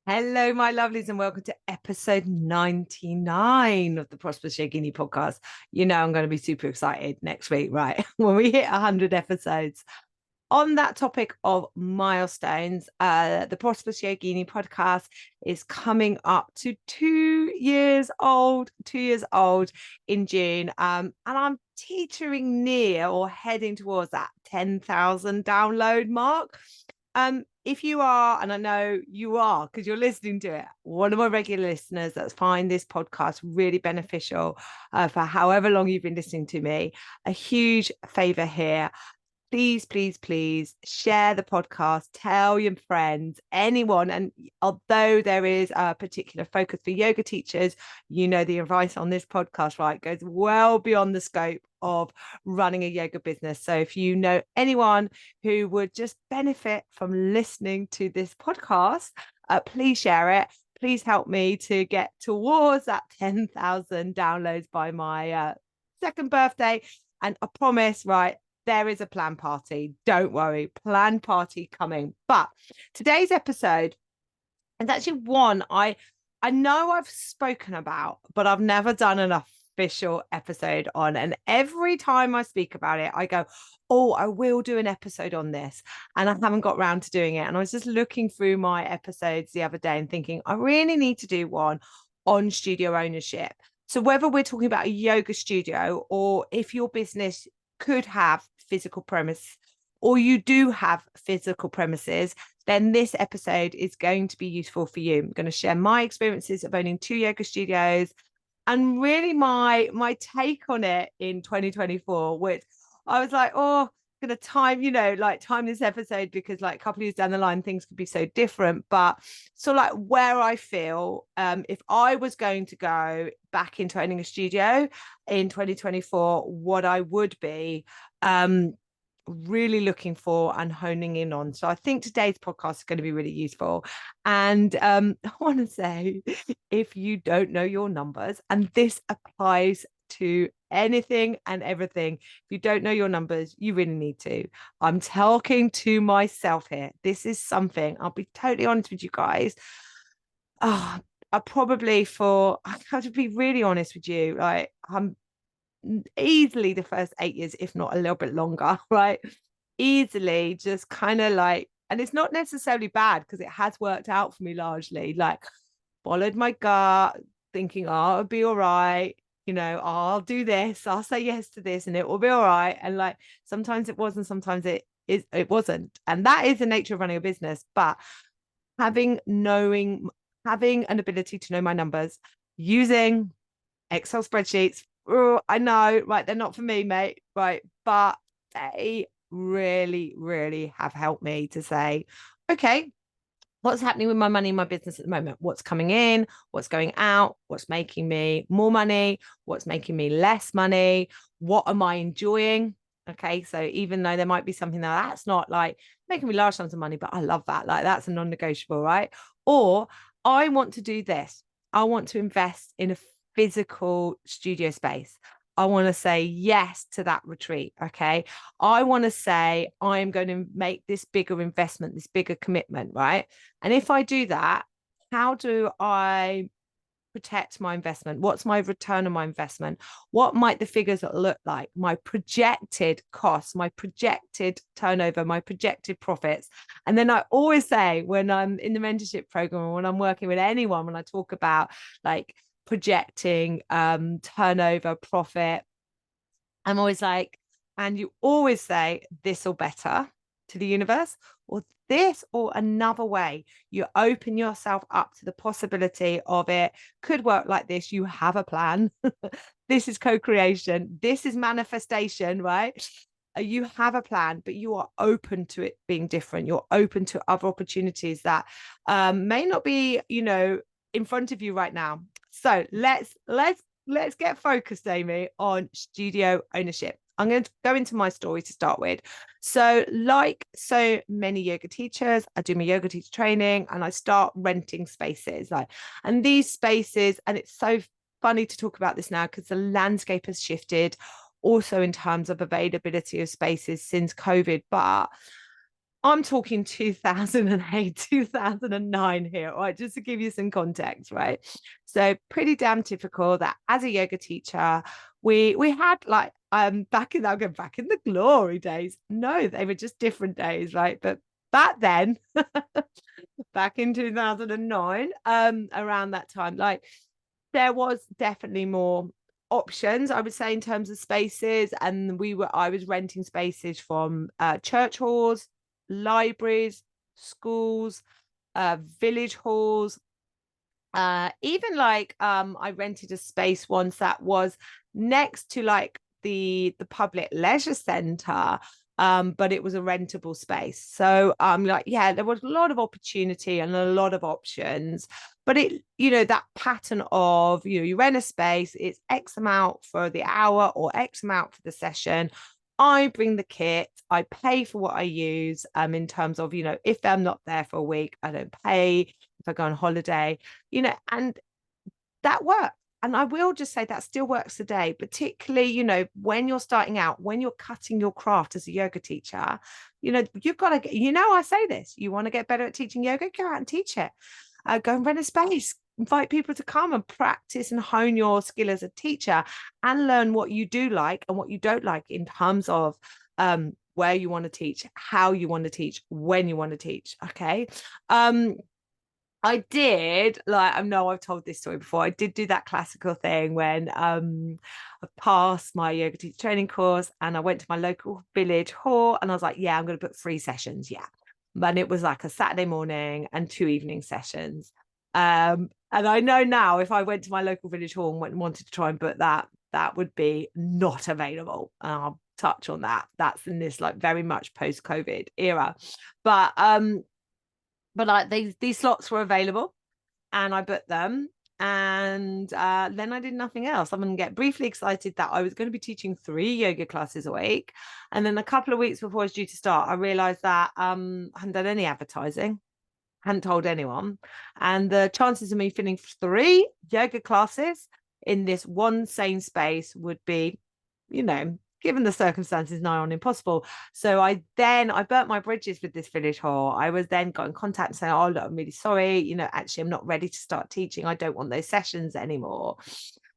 Hello, my lovelies, and welcome to episode 99 of the Prosperous Yogini podcast. You know, I'm going to be super excited next week, right? When we hit 100 episodes. On that topic of milestones, the Prosperous Yogini podcast is coming up to 2 years old, 2 years old in June. And I'm teetering near or heading towards that 10,000 download mark. If you are, and I know you are because you're listening to it, one of my regular listeners that find this podcast really beneficial for however long you've been listening to me, a huge favor here. Please share the podcast, tell your friends, anyone. And although there is a particular focus for yoga teachers, you know, the advice on this podcast, right, goes well beyond the scope of running a yoga business. So if you know anyone who would just benefit from listening to this podcast, please share it. Please help me to get towards that 10,000 downloads by my second birthday. And I promise, right, there is a plan party. Don't worry, plan party coming. But today's episode is actually one I know I've spoken about, but I've never done an official episode on. And every time I speak about it, I go, oh, I will do an episode on this. And I haven't got around to doing it. And I was just looking through my episodes the other day and thinking, I really need to do one on studio ownership. So whether we're talking about a yoga studio or if your business could have physical premise or you do have physical premises, then this episode is going to be useful for you. I'm going to share my experiences of owning 2 yoga studios and really my take on it in 2024, which I was like, oh, going to time this episode because like a couple of years down the line things could be so different. But so like where I feel if I was going to go back into owning a studio in 2024, what I would be really looking for and honing in on. So I think today's podcast is going to be really useful. And I want to say, if you don't know your numbers, and this applies to anything and everything, if you don't know your numbers, you really need to. I'm talking to myself here. This is something, I'll be totally honest with you guys. I have to be really honest with you, like I'm easily the first 8 years, if not a little bit longer, right? Easily just kind of like, and it's not necessarily bad because it has worked out for me largely, like followed my gut, thinking, oh, it'll be all right. You know, I'll do this, I'll say yes to this, and it will be all right. And like sometimes it was, and sometimes it wasn't. And that is the nature of running a business. But having an ability to know my numbers using Excel spreadsheets. Oh, I know, right? They're not for me, mate, right? But they really have helped me to say, okay, what's happening with my money in my business at the moment? What's coming in? What's going out? What's making me more money? What's making me less money? What am I enjoying? Okay, so even though there might be something that's not like making me large sums of money, but I love that, like that's a non-negotiable, right? Or I want to do this. I want to invest in a physical studio space. I want to say yes to that retreat. Okay. I want to say I am going to make this bigger investment, this bigger commitment, right? And if I do that, how do I protect my investment? What's my return on my investment? What might the figures look like? My projected costs, my projected turnover, my projected profits. And then I always say when I'm in the mentorship program or when I'm working with anyone, when I talk about like projecting turnover, profit, I'm always like, and you always say this or better to the universe, or this or another way. You open yourself up to the possibility of it could work like this. You have a plan. This is co-creation. This is manifestation, right? You have a plan, but you are open to it being different. You're open to other opportunities that may not be, in front of you right now. So let's get focused, Amy, on studio ownership. I'm going to go into my story to start with. So, like so many yoga teachers, I do my yoga teacher training and I start renting spaces. And these spaces, and it's so funny to talk about this now because the landscape has shifted also in terms of availability of spaces since COVID. But I'm talking 2008, 2009 here, right? Just to give you some context, right? So pretty damn typical that as a yoga teacher, we had like back in the glory days. No, they were just different days, right? But back then, back in 2009, around that time, like there was definitely more options, I would say, in terms of spaces. And I was renting spaces from church halls, libraries, schools, village halls, even like I rented a space once that was next to like the public leisure center, but it was a rentable space. So like, yeah, there was a lot of opportunity and a lot of options. But it, that pattern of, you rent a space, it's X amount for the hour or X amount for the session. I bring the kit, I pay for what I use, in terms of, if I'm not there for a week, I don't pay. If I go on holiday, and that works. And I will just say that still works today, particularly, when you're starting out, when you're cutting your craft as a yoga teacher, you've got to get, I say this, you want to get better at teaching yoga, go out and teach it. Go and rent a space, invite people to come and practice and hone your skill as a teacher and learn what you do like and what you don't like in terms of where you want to teach, how you want to teach, when you want to teach. Okay. I did, like, I know I've told this story before. I did do that classical thing when I passed my yoga teacher training course and I went to my local village hall and I was like, yeah, I'm going to book 3 sessions. Yeah. And it was like a Saturday morning and 2 evening sessions. And I know now if I went to my local village hall and wanted to try and book that, that would be not available. And I'll touch on that. That's in this like very much post-COVID era. But like these slots were available and I booked them. And then I did nothing else. I'm going to get briefly excited that I was going to be teaching 3 yoga classes a week. And then a couple of weeks before I was due to start, I realized that I hadn't done any advertising, hadn't told anyone. And the chances of me filling 3 yoga classes in this one sane space would be, given the circumstances, nigh on impossible. So I burnt my bridges with this village hall. I was then got in contact and saying, oh, look, I'm really sorry. Actually, I'm not ready to start teaching. I don't want those sessions anymore.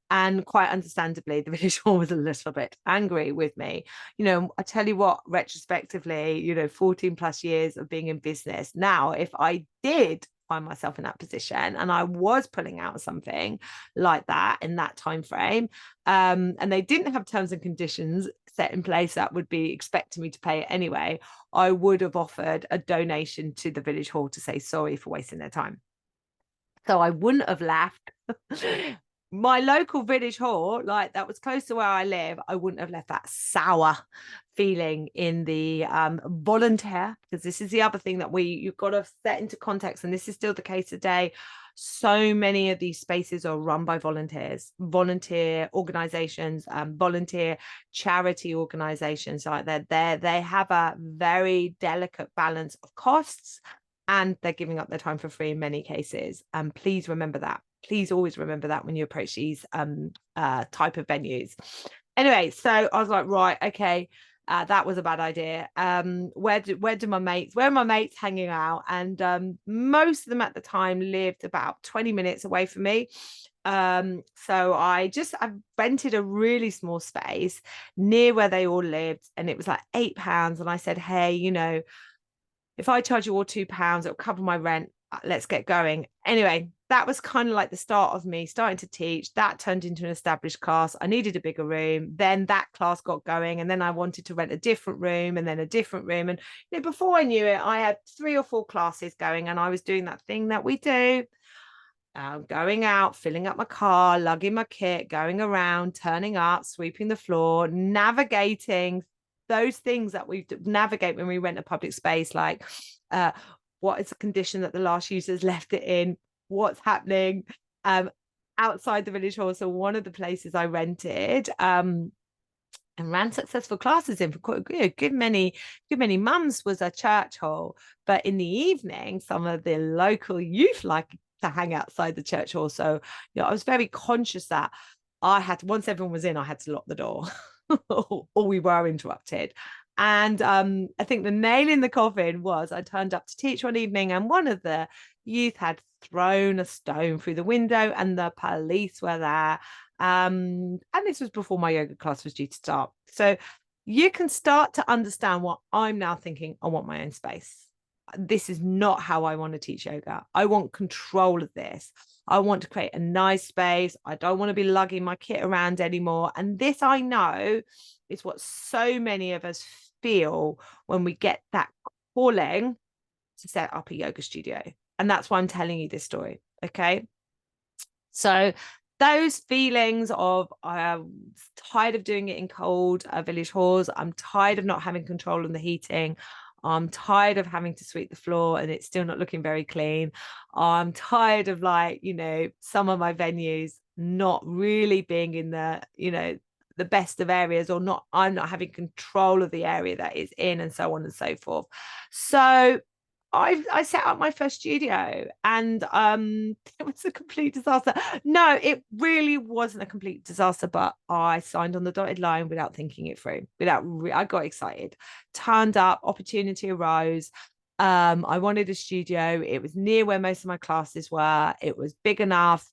And quite understandably, the village hall was a little bit angry with me. I tell you what, retrospectively, 14 plus years of being in business. Now, if I did find myself in that position and I was pulling out something like that in that time frame, and they didn't have terms and conditions set in place that would be expecting me to pay it anyway, I would have offered a donation to the village hall to say sorry for wasting their time. So I wouldn't have left my local village hall, like that was close to where I live. I wouldn't have left that sour feeling in the volunteer, because this is the other thing that you've got to set into context, and this is still the case today. So many of these spaces are run by volunteers, volunteer organizations, volunteer charity organizations like that. They have a very delicate balance of costs, and they're giving up their time for free in many cases. And please remember that. Please always remember that when you approach these type of venues. Anyway, so I was like, right, okay, that was a bad idea. Where are my mates hanging out? And most of them at the time lived about 20 minutes away from me. So I rented a really small space near where they all lived, and it was like £8. And I said, hey, if I charge you all £2, it'll cover my rent. Let's get going. Anyway, that was kind of like the start of me starting to teach. That turned into an established class. I needed a bigger room. Then that class got going, and then I wanted to rent a different room and then a different room. And before I knew it, I had 3 or 4 classes going, and I was doing that thing that we do. Going out, filling up my car, lugging my kit, going around, turning up, sweeping the floor, navigating those things that we navigate when we rent a public space, like what is the condition that the last users left it in, what's happening outside the village hall. So one of the places I rented and ran successful classes in for quite a good many months was a church hall. But in the evening, some of the local youth like to hang outside the church hall. So I was very conscious that I had to, once everyone was in, I had to lock the door or we were interrupted. And I think the nail in the coffin was I turned up to teach one evening, and one of the youth had thrown a stone through the window, and the police were there. And this was before my yoga class was due to start. So you can start to understand what I'm now thinking. I want my own space. This is not how I want to teach yoga. I want control of this. I want to create a nice space. I don't want to be lugging my kit around anymore. And this, I know, is what so many of us feel when we get that calling to set up a yoga studio. And that's why I'm telling you this story. Okay. So those feelings of I'm tired of doing it in cold village halls. I'm tired of not having control on the heating. I'm tired of having to sweep the floor and it's still not looking very clean. I'm tired of, like, you know, some of my venues not really being in the, you know, the best of areas, or not, I'm not having control of the area that it's in, and so on and so forth. So I set up my first studio, and it was a complete disaster. No, it really wasn't a complete disaster, but I signed on the dotted line without thinking it through. I got excited, turned up, opportunity arose. I wanted a studio. It was near where most of my classes were. It was big enough.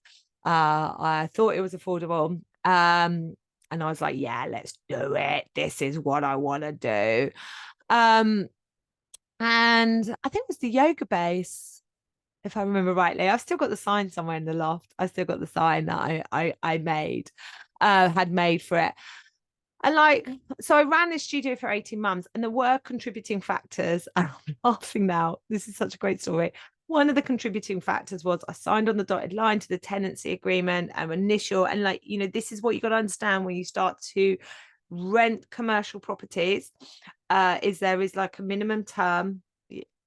I thought it was affordable. And I was like, yeah, let's do it. This is what I want to do. And I think it was the yoga base, if I remember rightly. I've still got the sign somewhere in the loft. I still got the sign that I made, had made for it. And like, so I ran this studio for 18 months, and there were contributing factors. I'm laughing now. This is such a great story. One of the contributing factors was I signed on the dotted line to the tenancy agreement and initial. And like, you know, this is what you got to understand when you start to rent commercial properties, is there is like a minimum term.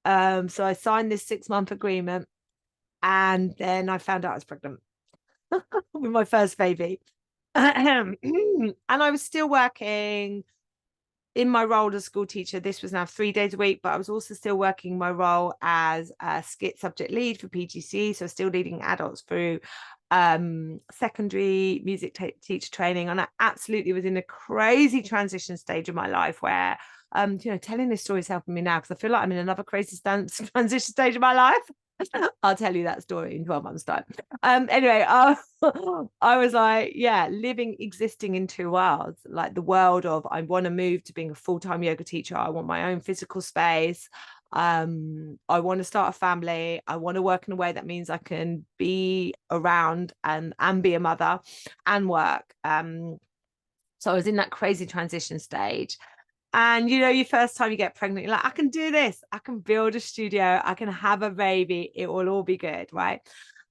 So I signed this 6-month agreement, and then I found out I was pregnant with my first baby. And I was still working in my role as school teacher. This was now 3 days a week, but I was also still working my role as a skit subject lead for PGC. So still leading adults through secondary music teacher training. And I absolutely was in a crazy transition stage of my life where, you know, telling this story is helping me now because I feel like I'm in another crazy transition stage of my life. I'll tell you that story in 12 months' time. Anyway, I was like, yeah, existing in two worlds, like the world of I want to move to being a full-time yoga teacher. I want my own physical space. I want to start a family. I want to work in a way that means I can be around and be a mother and work. So I was in that crazy transition stage. And, you know, your first time you get pregnant, you're like, I can do this. I can build a studio. I can have a baby. It will all be good. Right.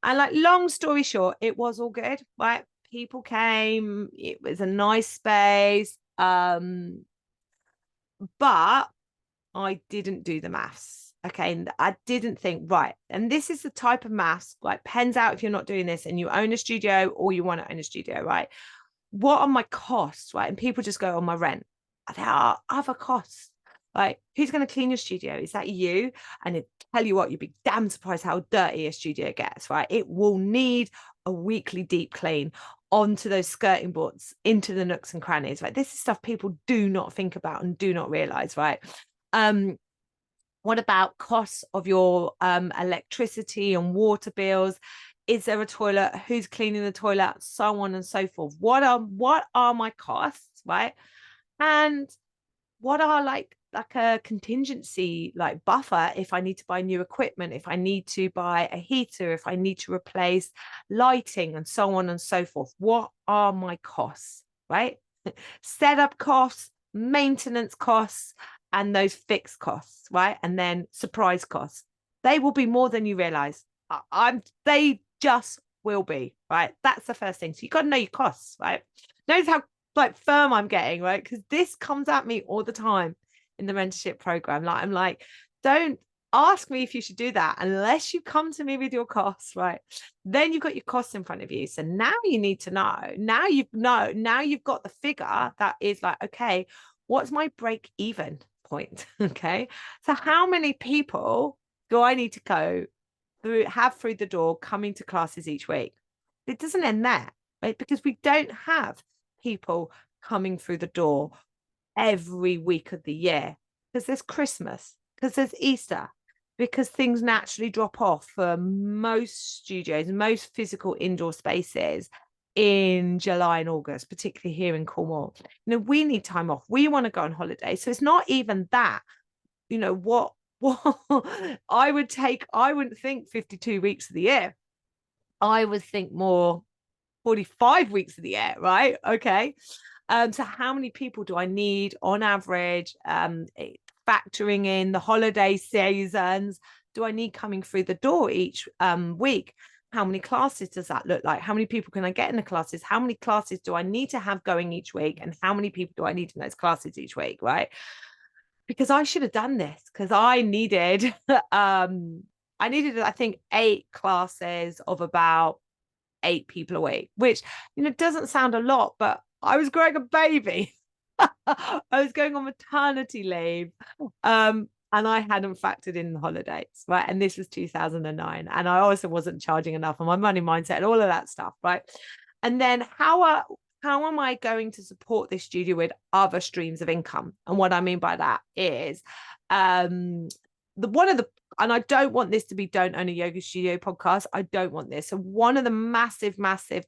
And like, long story short, it was all good. Right. People came. It was a nice space. But I didn't do the maths. Okay. And I didn't think, right. And this is the type of maths, like, pens out if you're not doing this and you own a studio or you want to own a studio. Right. What are my costs? Right. And people just go on my rent. There are other costs. Like, who's going to clean your studio? Is that you? And it, tell you what, you'd be damn surprised how dirty a studio gets, right? It will need a weekly deep clean onto those skirting boards, into the nooks and crannies, right? This is stuff people do not think about and do not realize, right? What about costs of your electricity and water bills? Is there a toilet? Who's cleaning the toilet? So on and so forth. What are my costs, right? And what are like a contingency, like, buffer if I need to buy new equipment, if I need to buy a heater, if I need to replace lighting, and so on and so forth. What are my costs, right? Setup costs, maintenance costs, and those fixed costs, right? And then surprise costs. They will be more than you realize. They just will be, right? That's the first thing. So you got to know your costs, right? Notice how like firm I'm getting, right? Because this comes at me all the time in the mentorship program. Like, I'm like, don't ask me if you should do that unless you come to me with your costs, right? Then you've got your costs in front of you. So now you need to know. Now you've got the figure that is like, okay, what's my break even point? Okay. So how many people do I need to have through the door coming to classes each week? It doesn't end there, right? Because we don't have people coming through the door every week of the year, because there's Christmas, because there's Easter, because things naturally drop off for most studios, most physical indoor spaces in July and August, particularly here in Cornwall. We need time off. We want to go on holiday. So it's not even that, what I wouldn't think 52 weeks of the year. I would think more 45 weeks of the year, right? Okay. So how many people do I need on average, factoring in the holiday seasons, do I need coming through the door each week? How many classes does that look like? How many people can I get in the classes? How many classes do I need to have going each week? And how many people do I need in those classes each week, right? Because I should have done this, because I needed, I think 8 classes of about 8 people a week, which, doesn't sound a lot, but I was growing a baby. I was going on maternity leave. And I hadn't factored in the holidays, right? And this was 2009. And I also wasn't charging enough on my money mindset and all of that stuff, right? And then how am I going to support this studio with other streams of income? And what I mean by that is and I don't want this to be Don't Own a Yoga Studio podcast. I don't want this. So one of the massive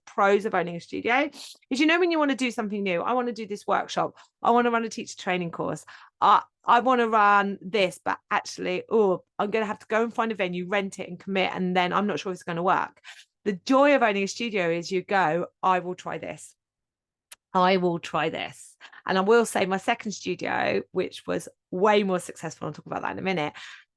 pros of owning a studio is, when you want to do something new, I want to do this workshop, I want to run a teacher training course, I want to run this, but actually, I'm going to have to go and find a venue, rent it and commit. And then I'm not sure if it's going to work. The joy of owning a studio is you go, I will try this. I will try this. And I will say my second studio, which was way more successful, I'll talk about that in a minute,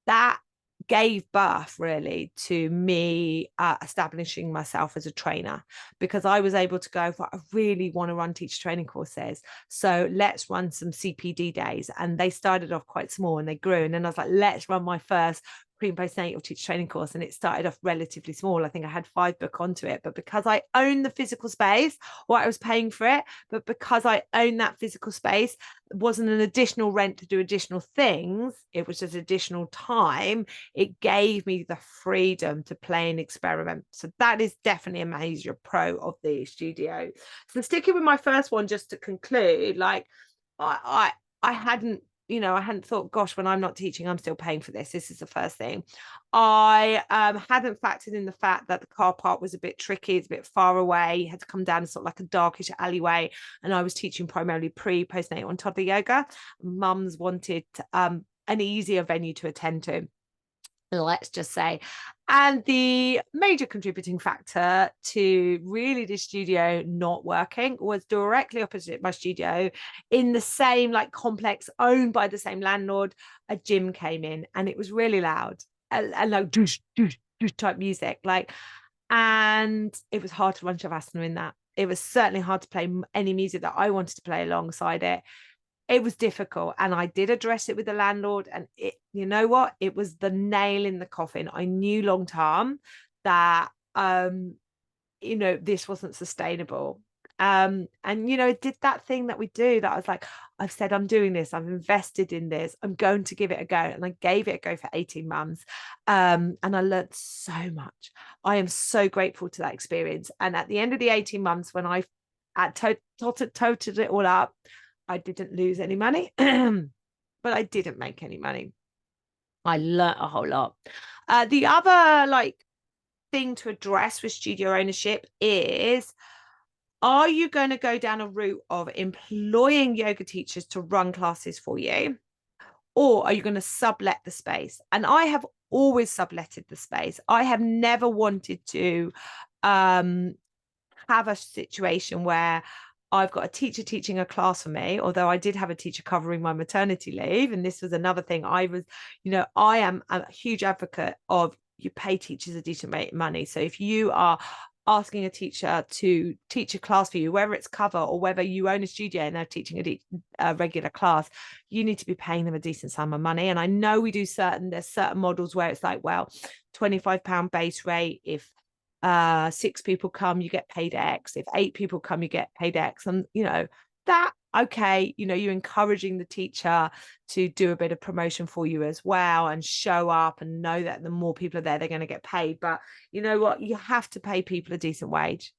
that gave birth really to me establishing myself as a trainer, because I was able to go, I really want to run teacher training courses, so let's run some CPD days. And they started off quite small and they grew, and then I was like, let's run my first pre and postnatal teacher training course, and it started off relatively small. I think I had 5 book onto it, but because I own the physical space, or I was paying for it, but because I own that physical space, it wasn't an additional rent to do additional things, it was just additional time. It gave me the freedom to play and experiment. So that is definitely a major pro of the studio. So sticking with my first one, just to conclude, like I hadn't thought, gosh, when I'm not teaching, I'm still paying for this. This is the first thing. I hadn't factored in the fact that the car park was a bit tricky. It's a bit far away. You had to come down sort of like a darkish alleyway. And I was teaching primarily postnatal and toddler yoga. Mums wanted an easier venue to attend to, let's just say. And the major contributing factor to really the studio not working was directly opposite my studio, in the same like complex owned by the same landlord. A gym came in and it was really loud and like doosh, doosh, doosh type music, and it was hard to run Shavasana in that. It was certainly hard to play any music that I wanted to play alongside it. It was difficult, and I did address it with the landlord, and it was the nail in the coffin. I knew long term that this wasn't sustainable. It did that thing that we do, that I was like, I've said I'm doing this, I've invested in this, I'm going to give it a go. And I gave it a go for 18 months. And I learned so much. I am so grateful to that experience. And at the end of the 18 months, when I totaled it all up, I didn't lose any money, but I didn't make any money. I learned a whole lot. The other thing to address with studio ownership is, are you going to go down a route of employing yoga teachers to run classes for you? Or are you going to sublet the space? And I have always subletted the space. I have never wanted to have a situation where I've got a teacher teaching a class for me, although I did have a teacher covering my maternity leave. And this was another thing. I am a huge advocate of, you pay teachers a decent rate of money. So if you are asking a teacher to teach a class for you, whether it's cover or whether you own a studio and they're teaching a regular class, you need to be paying them a decent sum of money. And I know there's certain models where it's like, well, £25 base rate. If 6 people come, you get paid X. If 8 people come, you get paid X. And that, okay, you're encouraging the teacher to do a bit of promotion for you as well, and show up and know that the more people are there, they're going to get paid. But you know what, you have to pay people a decent wage.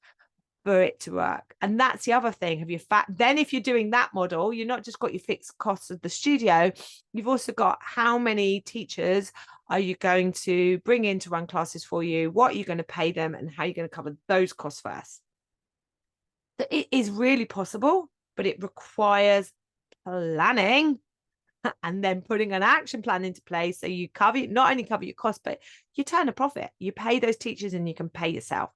for it to work. And that's the other thing. Then if you're doing that model, you're not just got your fixed costs of the studio, you've also got how many teachers are you going to bring in to run classes for you, what are you going to pay them, and how you're going to cover those costs first. So it is really possible, but it requires planning and then putting an action plan into place, so you not only cover your costs, but you turn a profit. You pay those teachers and you can pay yourself.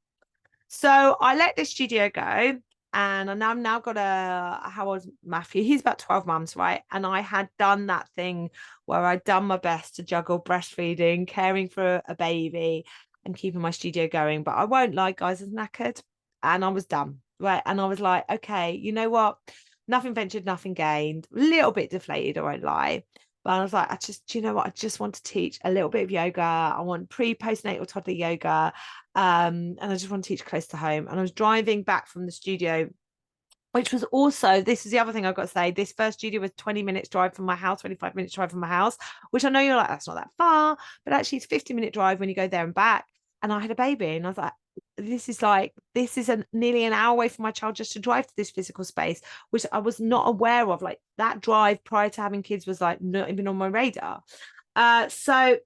So I let this studio go, and I've now got how old's Matthew? He's about 12 months, right? And I had done that thing where I'd done my best to juggle breastfeeding, caring for a baby, and keeping my studio going. But I won't lie, guys, I was knackered and I was done, right? And I was like, okay, you know what? Nothing ventured, nothing gained. A little bit deflated, I won't lie. But I was like, do you know what? I just want to teach a little bit of yoga. I want postnatal toddler yoga. And I just want to teach close to home. And I was driving back from the studio, which was also, this is the other thing I've got to say, this first studio was 20 minutes drive from my house, 25 minutes drive from my house, which I know you're like, that's not that far, but actually it's 50-minute drive when you go there and back. And I had a baby and I was like, this is nearly an hour away from my child just to drive to this physical space, which I was not aware of. Like, that drive prior to having kids was like not even on my radar. So I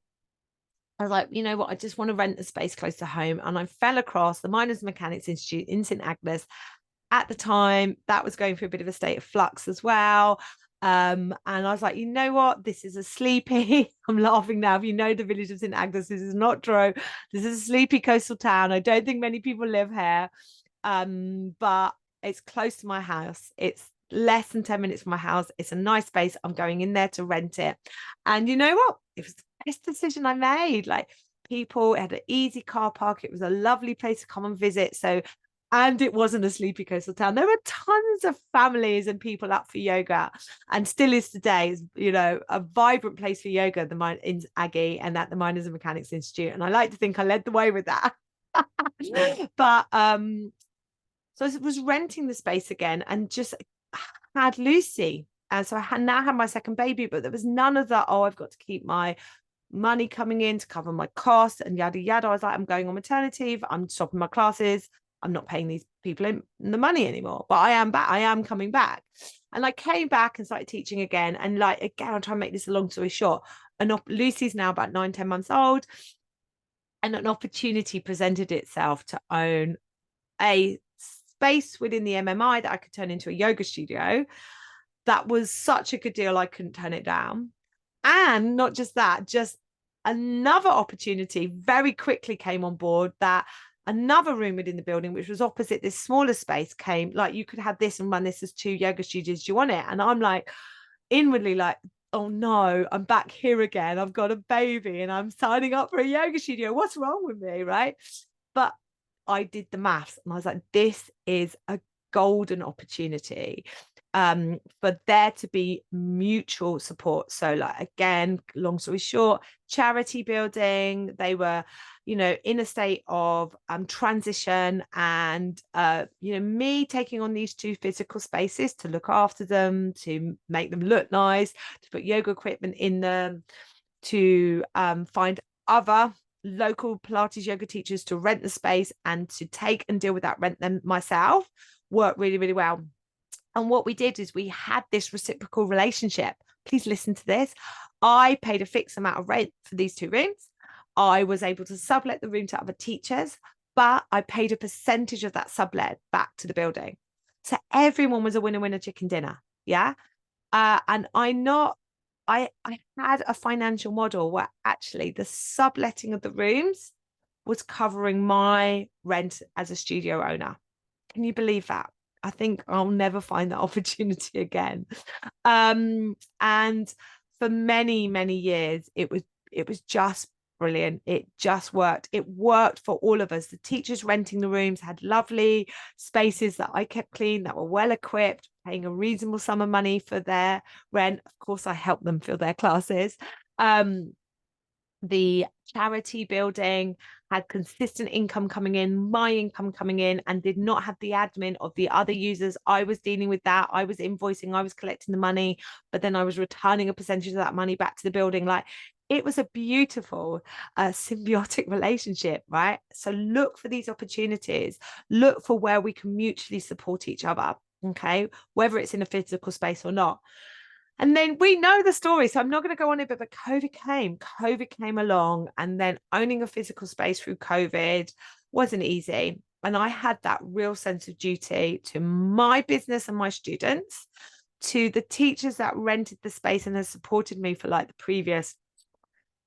was like, you know what, I just want to rent a space close to home. And I fell across the Miners Mechanics Institute in St Agnes. At the time, that was going through a bit of a state of flux as well. And I was like, you know what? This is a sleepy, I'm laughing now. If you know the village of St Agnes, this is not true. This is a sleepy coastal town. I don't think many people live here. But it's close to my house. It's less than 10 minutes from my house. It's a nice space. I'm going in there to rent it. And you know what? It was the best decision I made. Like, people had an easy car park. It was a lovely place to come and visit. And it wasn't a sleepy coastal town. There were tons of families and people up for yoga, and still is today, you know, a vibrant place for yoga in Aggie and at the Miners and Mechanics Institute. And I like to think I led the way with that. But so I was renting the space again and just had Lucy. And so I now had my second baby, but there was none of that, oh, I've got to keep my money coming in to cover my costs and yada yada. I was like, I'm going on maternity, I'm stopping my classes, I'm not paying these people in the money anymore, but I am back. I am coming back. And I came back and started teaching again. And like, again, I'll try and make this a long story short. And Lucy's now about 9-10 months old. And an opportunity presented itself to own a space within the MMI that I could turn into a yoga studio. That was such a good deal, I couldn't turn it down. And not just that, just another opportunity very quickly came on board, that another room within the building, which was opposite this smaller space, came. Like, you could have this and run this as 2 yoga studios. Do you want it? And I'm like, inwardly like, oh no, I'm back here again. I've got a baby and I'm signing up for a yoga studio. What's wrong with me? Right. But I did the maths and I was like, this is a golden opportunity for there to be mutual support. So, like, again, long story short, charity building. They were, you know, in a state of transition, and you know, me taking on these 2 physical spaces to look after them, to make them look nice, to put yoga equipment in them, to find other local Pilates yoga teachers to rent the space, and to take and deal with that rent them myself, worked really, really well. And what we did is we had this reciprocal relationship. Please listen to this. I paid a fixed amount of rent for these 2 rooms. I was able to sublet the room to other teachers, but I paid a percentage of that sublet back to the building. So everyone was a winner chicken dinner. Yeah. And I had a financial model where actually the subletting of the rooms was covering my rent as a studio owner. Can you believe that? I think I'll never find that opportunity again. And for many, many years, it was just brilliant. It just worked. It worked for all of us. The teachers renting the rooms had lovely spaces that I kept clean, that were well equipped, paying a reasonable sum of money for their rent. Of course, I helped them fill their classes. The charity building had consistent income coming in, my income coming in, and did not have the admin of the other users. I was dealing with that. I was invoicing, I was collecting the money, but then I was returning a percentage of that money back to the building. Like, it was a beautiful symbiotic relationship, right? So look for these opportunities, look for where we can mutually support each other, okay, whether it's in a physical space or not. And then we know the story, so I'm not going to go on it, but COVID came along, and then owning a physical space through COVID wasn't easy. And I had that real sense of duty to my business and my students, to the teachers that rented the space and has supported me for like the previous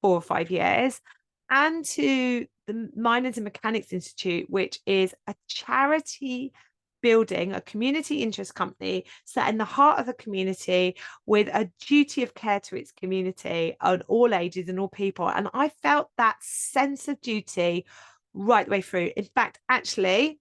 4 or 5 years, and to the Miners and Mechanics Institute, which is a charity building, a community interest company set in the heart of the community with a duty of care to its community on all ages and all people. And I felt that sense of duty right the way through. In fact, actually,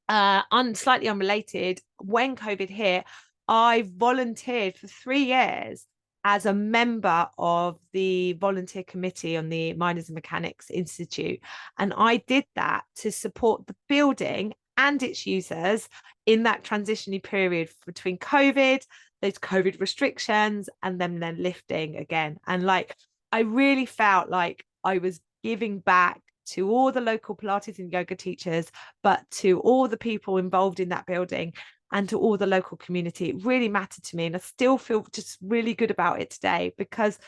slightly unrelated, when COVID hit, I volunteered for 3 years as a member of the volunteer committee on the Miners and Mechanics Institute. And I did that to support the building and its users in that transitionary period between COVID, those COVID restrictions, and then lifting again. And like, I really felt like I was giving back to all the local Pilates and yoga teachers, but to all the people involved in that building and to all the local community. It really mattered to me. And I still feel just really good about it today, because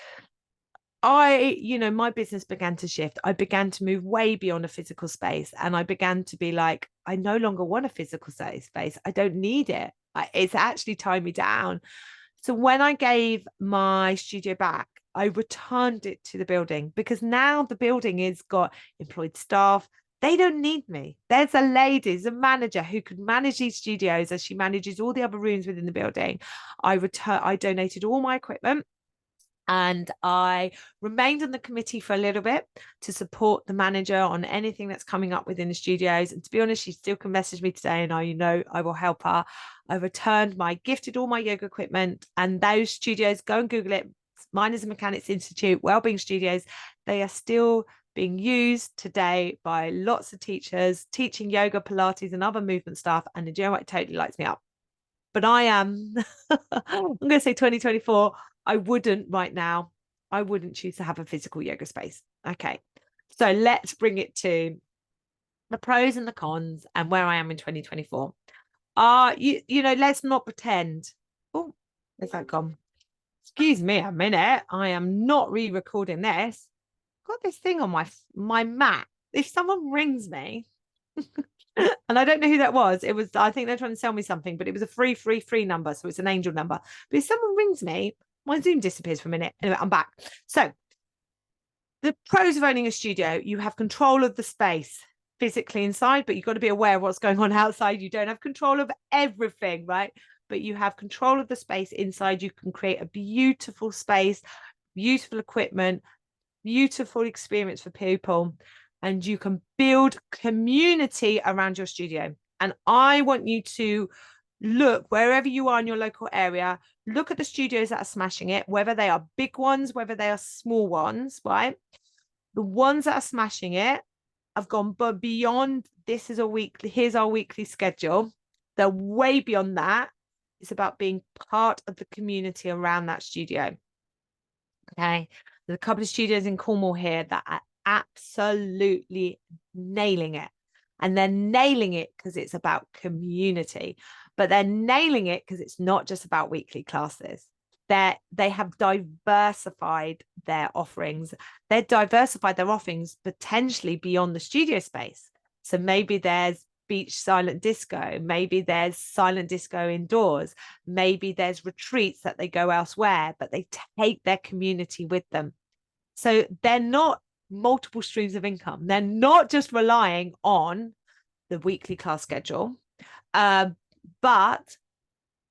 my business began to shift. I began to move way beyond a physical space. And I began to be like, I no longer want a physical space. I don't need it. It's actually tying me down. So when I gave my studio back, I returned it to the building, because now the building has got employed staff. They don't need me. There's a lady, a manager who could manage these studios as she manages all the other rooms within the building. I donated all my equipment, and I remained on the committee for a little bit to support the manager on anything that's coming up within the studios. And to be honest, she still can message me today, and I will help her. I returned gifted all my yoga equipment, and those studios, go and Google it, Miners and Mechanics Institute, Wellbeing Studios, they are still being used today by lots of teachers teaching yoga, Pilates, and other movement stuff. And you know what? It totally lights me up. But I am, I'm going to say 2024, I wouldn't choose to have a physical yoga space. Okay. So let's bring it to the pros and the cons and where I am in 2024. Let's not pretend. Oh, where's that gone? Excuse me a minute. I am not re-recording this. I've got this thing on my Mac. If someone rings me, and I don't know who that was. I think they're trying to sell me something, but it was a free number. So it's an angel number. But if someone rings me, my Zoom disappears for a minute. Anyway, I'm back. So the pros of owning a studio: you have control of the space physically inside, but you've got to be aware of what's going on outside. You don't have control of everything, right? But you have control of the space inside. You can create a beautiful space, beautiful equipment, beautiful experience for people, and you can build community around your studio. And I want you to look wherever you are in your local area, look at the studios that are smashing it, whether they are big ones, whether they are small ones, right? The ones that are smashing it have gone beyond, here's our weekly schedule. They're way beyond that. It's about being part of the community around that studio. Okay. There's a couple of studios in Cornwall here that are absolutely nailing it. And they're nailing it because it's about community, but they're nailing it because it's not just about weekly classes. They have diversified their offerings. They've diversified their offerings potentially beyond the studio space. So maybe there's beach silent disco, maybe there's silent disco indoors, maybe there's retreats that they go elsewhere, but they take their community with them. So they're not multiple streams of income. They're not just relying on the weekly class schedule, but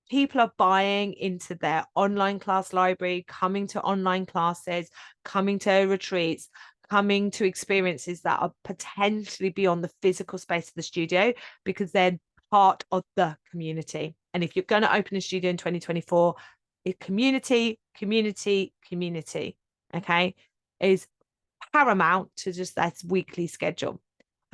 people are buying into their online class library, coming to online classes, coming to retreats, coming to experiences that are potentially beyond the physical space of the studio, because they're part of the community. And if you're going to open a studio in 2024, community, okay, is paramount to just that weekly schedule.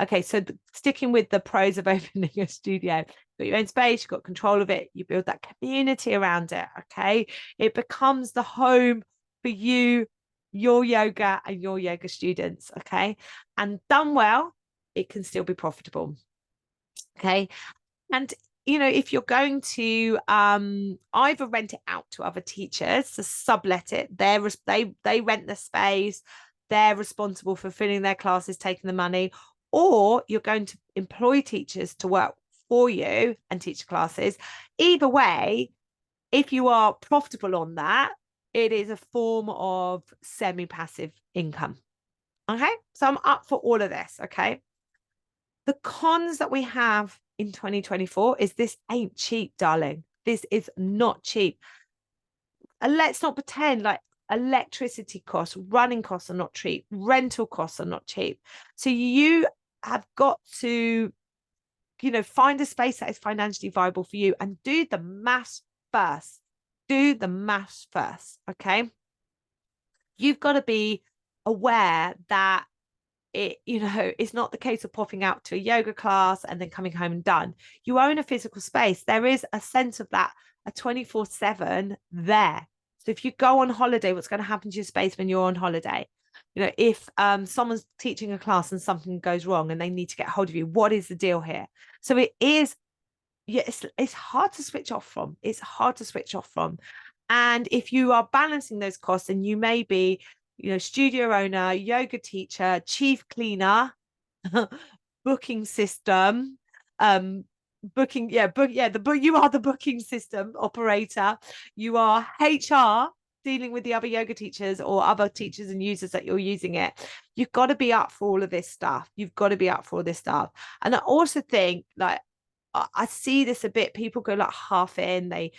Okay, so sticking with the pros of opening a studio: you've got your own space, you've got control of it, you build that community around it. Okay, it becomes the home for you your yoga and your yoga students. Okay. And done well, it can still be profitable. Okay. And if you're going to either rent it out to other teachers to sublet it, they rent the space, they're responsible for filling their classes, taking the money, or you're going to employ teachers to work for you and teach classes. Either way, if you are profitable on that, it is a form of semi-passive income. Okay, so I'm up for all of this. Okay, the cons that we have in 2024 is this ain't cheap, darling. This is not cheap. And let's not pretend like electricity costs, running costs are not cheap, rental costs are not cheap. So you have got to, find a space that is financially viable for you and do the maths first. Do the maths first. Okay. You've got to be aware that it's not the case of popping out to a yoga class and then coming home and done. You own a physical space. There is a sense of that, a 24/7 there. So if you go on holiday, what's going to happen to your space when you're on holiday? If someone's teaching a class and something goes wrong and they need to get hold of you, what is the deal here? So it is, it's hard to switch off from. It's hard to switch off from. And if you are balancing those costs, and you may be, studio owner, yoga teacher, chief cleaner, booking system, booking, you are the booking system operator. You are HR, dealing with the other yoga teachers or other teachers and users that you're using it. You've got to be up for all of this stuff. You've got to be up for all this stuff. And I also think, like, I see this a bit. People go like half in. They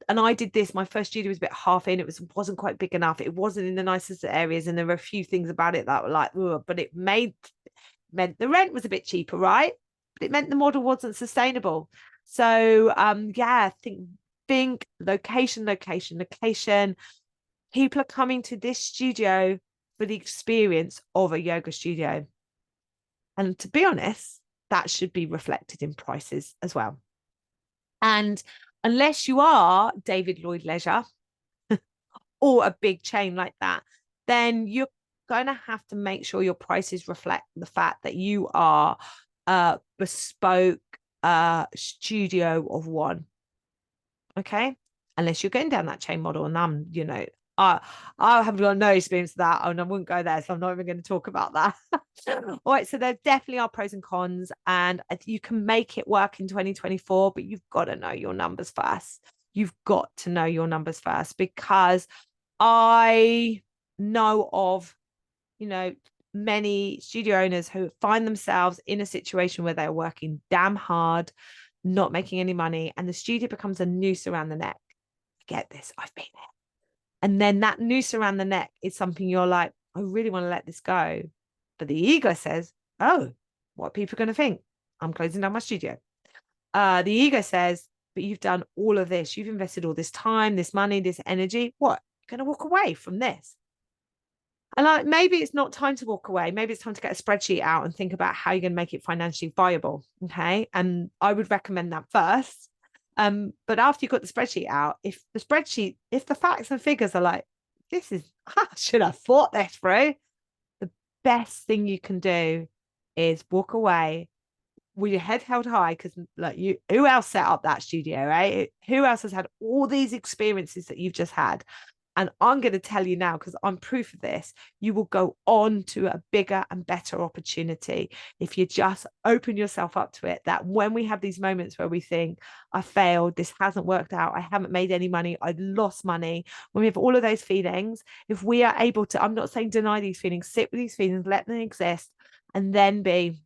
and I did this. My first studio was a bit half in. It wasn't quite big enough. It wasn't in the nicest areas, and there were a few things about it that were like, ugh, but it meant the rent was a bit cheaper, right? But it meant the model wasn't sustainable. So yeah, think location. People are coming to this studio for the experience of a yoga studio, and to be honest, that should be reflected in prices as well. And unless you are David Lloyd Leisure or a big chain like that, then you're going to have to make sure your prices reflect the fact that you are a bespoke studio of one. Okay. Unless you're going down that chain model, and I haven't got no experience of that, and I wouldn't go there, so I'm not even going to talk about that. All right, so there definitely are pros and cons, and you can make it work in 2024, but you've got to know your numbers first. You've got to know your numbers first, because I know of, many studio owners who find themselves in a situation where they're working damn hard, not making any money, and the studio becomes a noose around the neck. Get this, I've been there. And then that noose around the neck is something you're like, I really want to let this go. But the ego says, oh, what are people going to think? I'm closing down my studio. The ego says, but you've done all of this. You've invested all this time, this money, this energy. What? You're going to walk away from this. And maybe it's not time to walk away. Maybe it's time to get a spreadsheet out and think about how you're going to make it financially viable. Okay. And I would recommend that first. But after you've got the spreadsheet out, if the facts and figures are like, I should have thought this through, the best thing you can do is walk away with your head held high, because who else set up that studio, right? Who else has had all these experiences that you've just had? And I'm going to tell you now, because I'm proof of this, you will go on to a bigger and better opportunity if you just open yourself up to it. That when we have these moments where we think, I failed, this hasn't worked out, I haven't made any money, I lost money, when we have all of those feelings, if we are able to, I'm not saying deny these feelings, sit with these feelings, let them exist, and then be,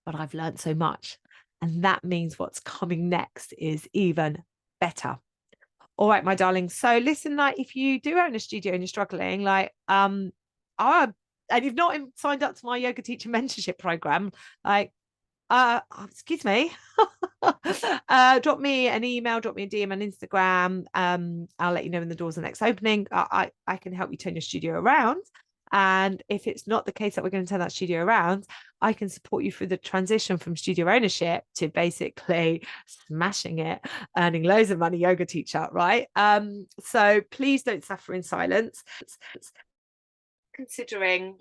but I've learned so much. And that means what's coming next is even better. All right, my darling. So listen, like, if you do own a studio and you're struggling, and you've not signed up to my yoga teacher mentorship program, excuse me, drop me an email, drop me a DM on Instagram. I'll let you know when the doors are next opening. I can help you turn your studio around. And if it's not the case that we're going to turn that studio around, I can support you through the transition from studio ownership to basically smashing it, earning loads of money, yoga teacher, right? So please don't suffer in silence. considering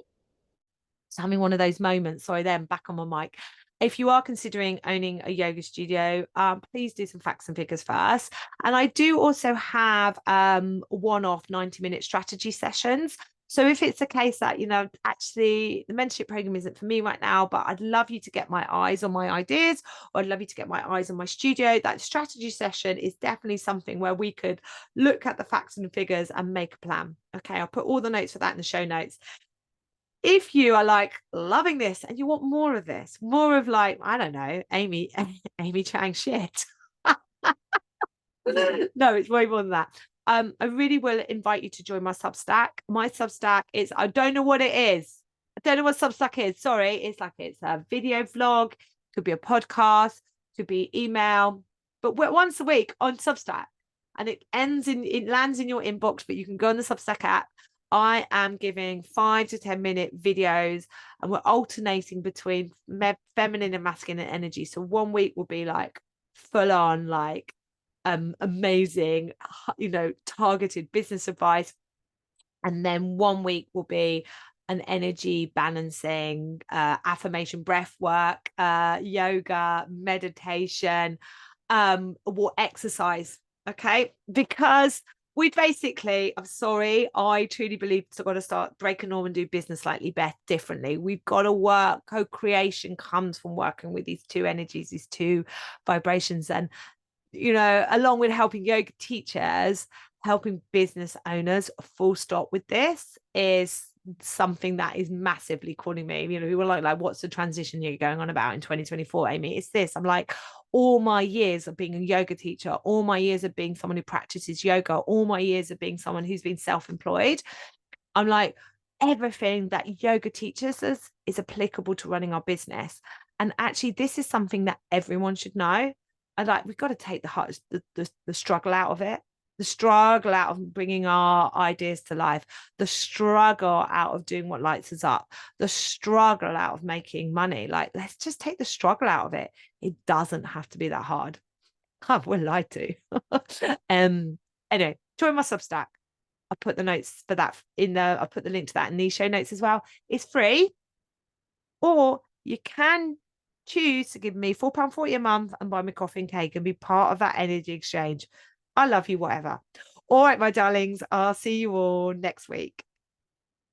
having one of those moments, sorry, then back on my mic. If you are considering owning a yoga studio, please do some facts and figures first. And I do also have one-off 90-minute strategy sessions. So if it's a case that, actually the mentorship program isn't for me right now, but I'd love you to get my eyes on my ideas, or I'd love you to get my eyes on my studio, that strategy session is definitely something where we could look at the facts and figures and make a plan. Okay, I'll put all the notes for that in the show notes. If you are like loving this and you want more of this, more of like, I don't know, Amy Chang shit. No, it's way more than that. I really will invite you to join my Substack. My Substack is, I don't know what it is. I don't know what Substack is. Sorry. It's a video vlog, could be a podcast, could be email, but we're once a week on Substack, and it lands in your inbox, but you can go on the Substack app. I am giving 5 to 10-minute videos, and we're alternating between feminine and masculine energy. So one week will be like full on, like amazing, targeted business advice. And then one week will be an energy balancing, affirmation, breath work, yoga, meditation, or exercise. Okay. Because we basically, I'm sorry, I truly believe we've got to start breaking norm and do business slightly differently. We've got to work. Co-creation comes from working with these two energies, these two vibrations. And along with helping yoga teachers, helping business owners, full stop with this is something that is massively calling me. We were like, what's the transition you're going on about in 2024, Amy? It's this. I'm like, all my years of being a yoga teacher, all my years of being someone who practices yoga, all my years of being someone who's been self-employed, I'm like, everything that yoga teaches us is applicable to running our business. And actually, this is something that everyone should know. We've got to take the struggle out of it, the struggle out of bringing our ideas to life, the struggle out of doing what lights us up, the struggle out of making money. Like, let's just take the struggle out of it. It doesn't have to be that hard. We're lied to. Anyway, join my Substack. I'll put the notes for that I'll put the link to that in the show notes as well. It's free, or you can choose to give me £4.40 a month and buy me coffee and cake and be part of that energy exchange. I love you, whatever. All right, my darlings, I'll see you all next week.